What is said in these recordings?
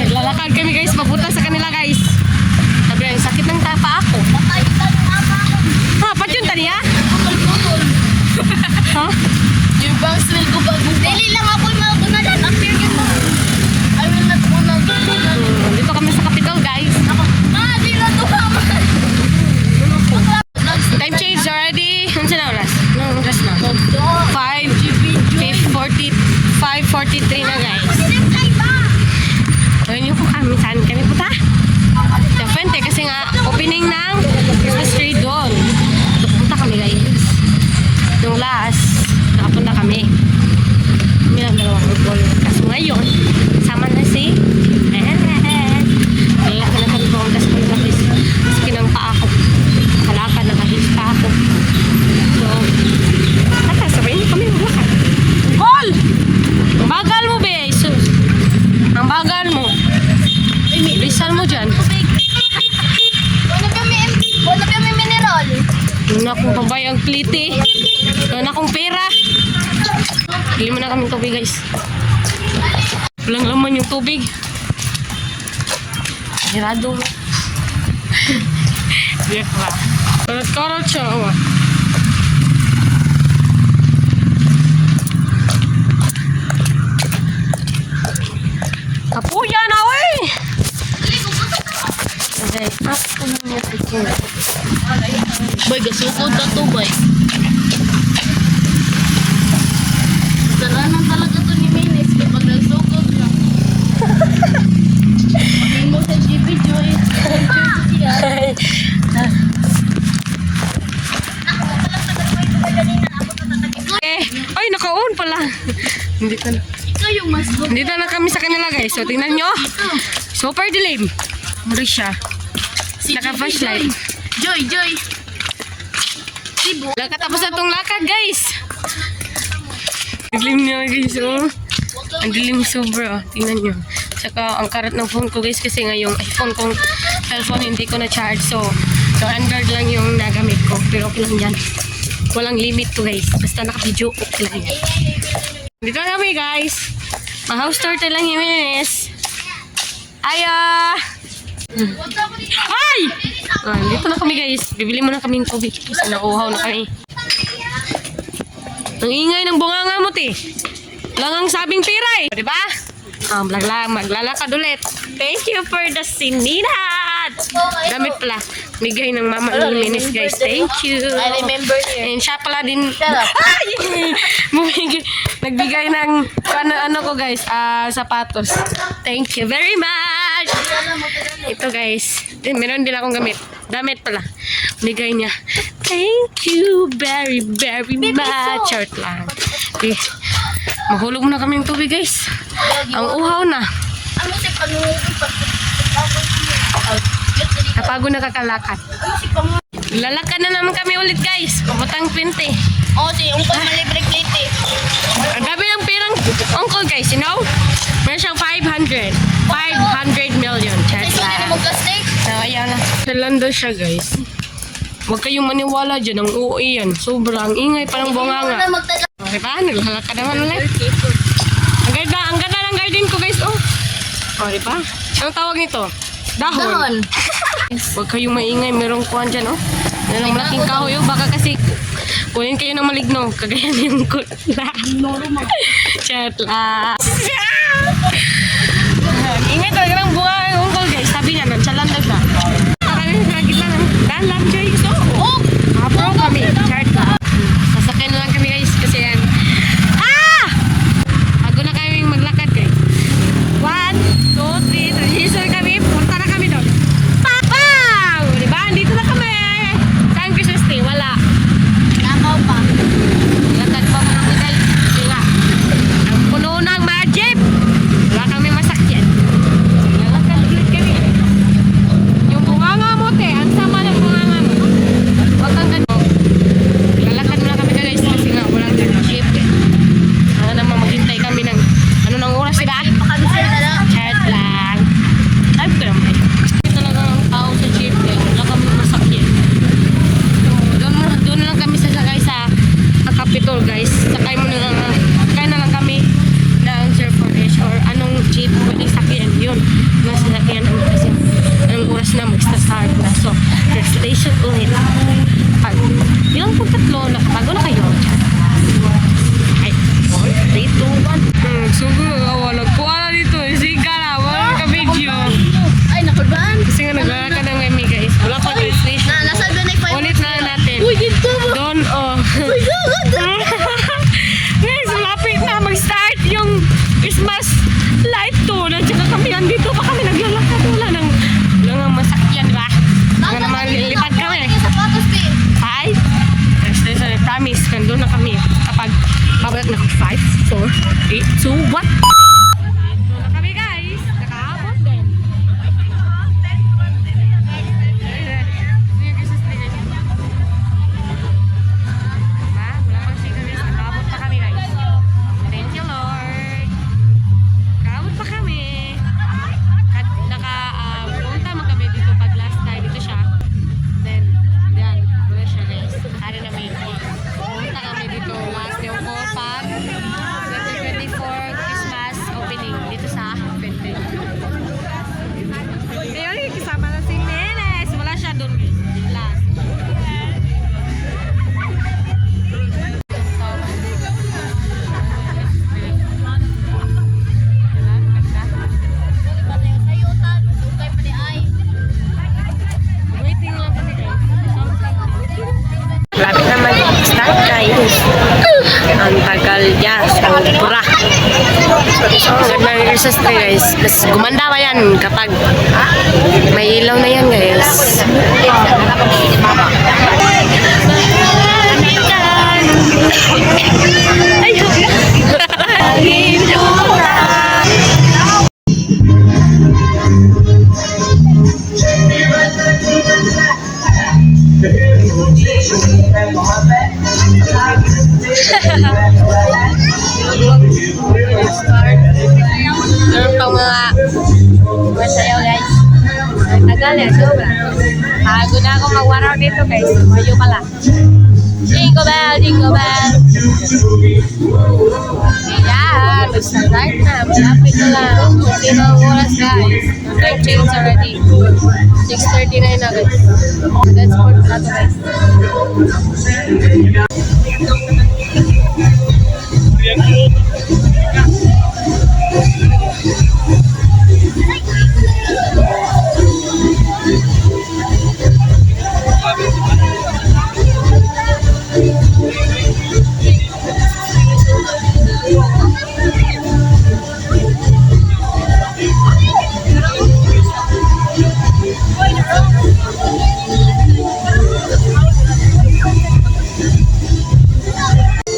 Naglalakad kami guys, papunta sa kanila guys. Sabi lang, sakit ng tapa ako. Ha, pat yun taniya? Ha? Yung bang smell ko pag dili lang ako magunadan. Appear yun mo. I will not gunadan. Dito kami sa Capitol guys. Ako, di na to mama. Time change already. Ano sa na oras? Anong oras na? 5:43 na guys. Ngayon yung kung kami saan kami punta. Sa Fuente kasi nga opening ng Christmas tree doon. Punta kami guys. Yung last, nakapunta kami. Kami lang dalawang football. Kaso ngayon, sama na si Lalaki na kami pumunta sa Pilipinas. Kasi kinangpa ako. Nakalakad, nakahils pa ako. So, sabay niyo kami maglakad. Paul! Ang bagal mo, be! Sus! Ang bagal mo. Bilisan mo dyan. Wala kami mineral. Doon akong pabayang kliti. Doon akong pera. Hindi mo na kaming tubig, guys. Walang laman yung tubig. Hirado. Yak ba? Karat-karat siya. Oh. Kapuya na, wey! Okay, ako na niya ito. Boy, gasukod na to, boy. Kasalanan talaga to ni Minis kapag nagsukod na. Pagin mo sa GB Joy. Ay, naka-on pala. Dito na. Ikaw yung mas good. Dito na kami sa kanila, guys. So, tingnan nyo. Super dilim. Mura siya. Si Naka-flashlight. Joy. Sibo. Katapos na itong lakad, guys. Ang dilim nyo, guys. Oh. Ang dilim sobra. Tingnan nyo. Saka, ang karat ng phone ko, guys. Kasi nga yung iPhone kong cellphone, hindi ko na-charge. So Android lang yung nagamit ko. Pero okay lang yan. Walang limit to, guys. Basta naka-video, okay lang yan. Dito na kami, guys. Ma-house tour lang yung Minis. Ay! Dito na kami, guys. Bibili muna kaming tubig. Kasi nauuhaw na kami. Ang ingay ng bunganga mo, te. Lang ang sabing pira, eh. Diba? Maglalakad ulit. Thank you for the sinidad. Damit pala. Bigay ng mama ni Minis, guys. Thank you. I remember here. And siya pala din. Shut up. Ay! Nagbigay ng ano ko, guys. Sapatos. Thank you very much. Ito, guys. Meron din akong damit pala. Bigay niya. Thank you very, very much. Short lang. Okay. Mahulog muna kaming tubig, guys. Ang uhaw na. Ano si Panunod? Napagod na kakalakad. Lalakad na naman kami ulit, guys. Pabutang 20. Oh, si Uncle malibre plate. Ang dami ng pirang uncle, guys. You know? Meron siyang 500. 500 million. Chat Kasi hindi lang. mo gastek. So, ayan na. Sa Lando siya, guys. Huwag kayong maniwala dyan. Ang uuwi yan. Sobrang ingay pa ng bunganga. Okay ba? Naglalakad naman ulit. Ang ganda ng garden ko, guys. Oh. Okay ba? Anong tawag nito? Dahon. Huwag kayong maingay. Merong kuhan dyan, oh. Merong malaking kahoy, oh. Baka kasi kunin kayo ng maligno. Kagaya yung kutla. Chat lang. Ingay talaga ng bunga ng uncle, guys. Sabi niya, nagsalan daw siya. Lagi lang. Dalam, guys. Oh! Pro kami. Chat lang. Sasakyan na lang kami, guys. Kasi yan. Bago na kami maglakad, guys. 1, 2, 3. Register kami. Punta na kami doon. tapos na mag-start na. So, registration ulit. Pag ilang po tatlo, nakatago na kayo. Ay, 4, 3, 2, 1. Siguro, wala ko ala dito. Siga na, wala ka video. Ay, nakulbaan. Kasi nga naglalakad ng Remy guys. Wala pa registration. Nasa doon ay 5. Ulit na natin. Uy, dito. Doon, oh. Guys, malapit na mag-start yung Christmas light to. Nandiyan kami, nandito pa kami naglalakad. Wala nang masakyan, di ba? Wala naman lilipad kami. Sapatos, P. Ay, registration, promise, nandun na kami. Kapag pabalik na 5, 4, 8, 2, 1. Nandun na kami guys. Nakaabot din. Wala pang sigarilyo. Nakaabot pa kami guys. Thank you Lord. Nakaabot pa kami. Punta mo kami dito pag last time. Dito siya. Then, yan. Wala siya guys. Hari na may punta kami dito. Last yung Copan. 2024 Christmas opening dito sa Fenton. Ayun, kasama na si Menes. Wala siya doon. Last. Waiting lang kami guys. Lapit na mag-start guys. Ang tagal niya. Sobra. So, nag-research tayo guys. Mas gumanda pa yan kapag may ilaw na yan guys. Meron pang mga masayaw guys. Tagal yan, sobra. Hago na ako mag-1 hour dito guys. Mayo pala. Jingle bell, jingle bell. Ayan, mag-start na. Malapit na lang. Kunti na ang oras guys. Time change already. 6:39 na guys. That's for pala to guys.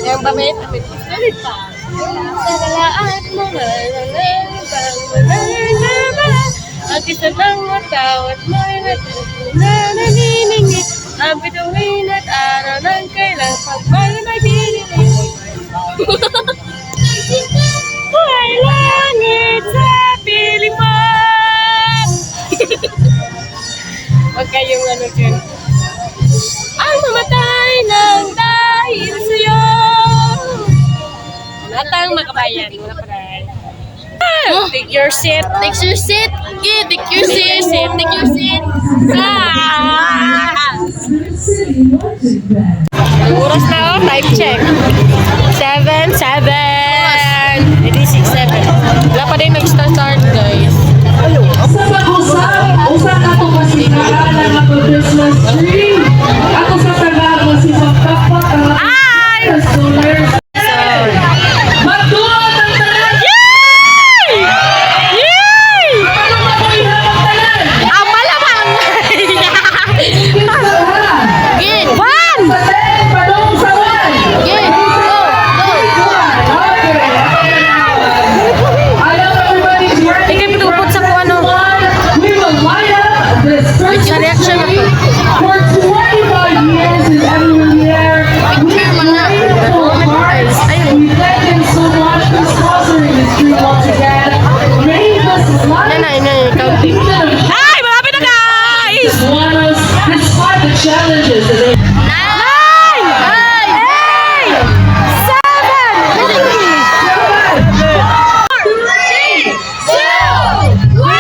Yang pamit, ulit pa. Saralaan mo at isa ng matawat mo'y naniningi ang bituin at araw ng kailang pagpal magdidilig. Buhay langit sa piling mo. Huwag kayong ano dyan. Ang mamatay ng dahil sa'yo. Natang makabayan. Wala pa rin. Take your seat. Take your seat. Yeah, take your seat. Take your seat. Ang oras na oh, time check. 7:07. Hindi 6:07. Wala pa din nag-start guys. Usa ka to kasi naalala na ko Christmas tree. Ako sa Tagalog si Pagkapak ang solar. Magduot ang tanan! Yay! Yay! Ano makoy habang tanan? Ang malamang! Good. One! Patay, padong sa one! Good. Go. Go. Okay. Alam everybody's working. Ikaw pinupot sa kung ano. We will light up this Sa reaction Christmas ako. tree for 25 years in every year. We pray so hard. We thank him so much for sponsoring this tree once again. May this life Ikaw. Ay! Malapit na guys! want us despite the challenges that they 9! 8! 7! 3, 2, 1.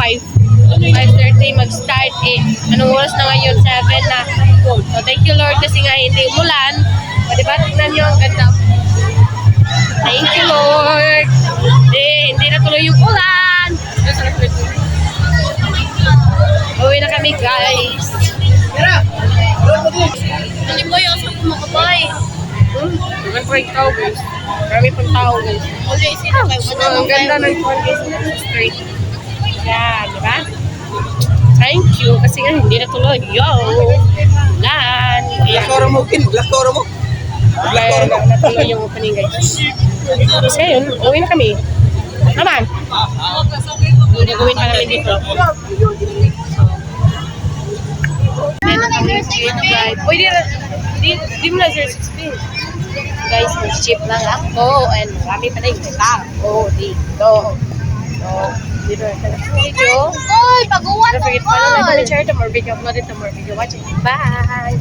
5:30 mag-start eh. Anong oras na ngayon? 7 na. Good. So, thank you Lord kasi nga hindi umulan. O, diba? Tignan nyo ang ganda. Thank you Lord. Hindi na tuloy yung ulan. Uwi na kami guys. Hindi ko yung sa kumakabay. Ang pang tao guys. Marami pang tao guys. Okay, sino kayo? Ang ganda ng guys. Straight. Yan, diba? Thank you. Kasi nga hindi na tuloy. Yo! Lan! Ayan. Kaya natuloy yung opening guys. Kasi yun, uwi na kami. Naman. Gagawin pa namin dito. Then, kami guys. Uy, di mo na 016. Guys, mag-ship lang ako. And marami pa na yung tao dito. So, dito na sa video. Oy, pag-uwan Don't forget to follow, like, comment, share, to more video, upload it, to more video watching. Bye!